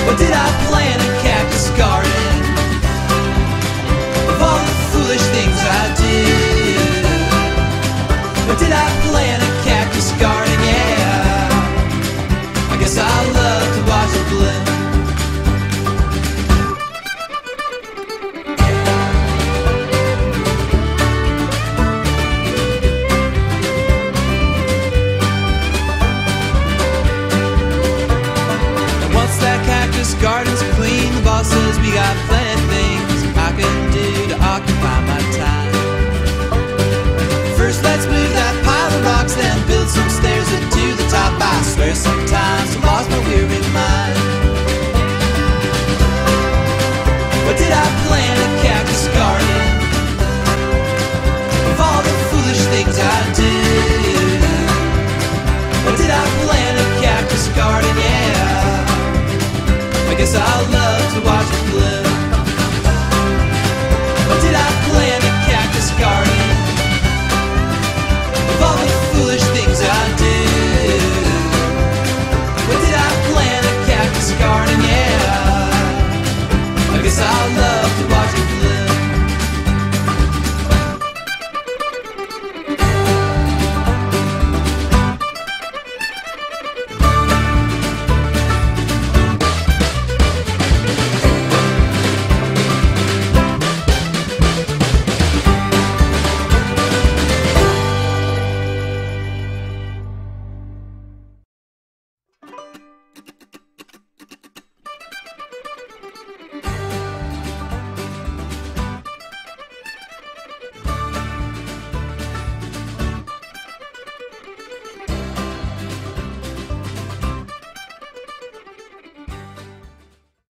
Or did I plant a cactus garden of all the foolish things I did? Or did I plant a cactus garden? Yeah, I guess I love to watch it bloom. Garden's clean, the boss says we got plenty of things I can do to occupy my time. First let's move that pile of rocks, then build some stairs up to the top. I swear sometimes I lost my weary mind. But did I plant a cactus garden of all the foolish things I did? Or did I plant a cactus garden? Yeah, I guess I love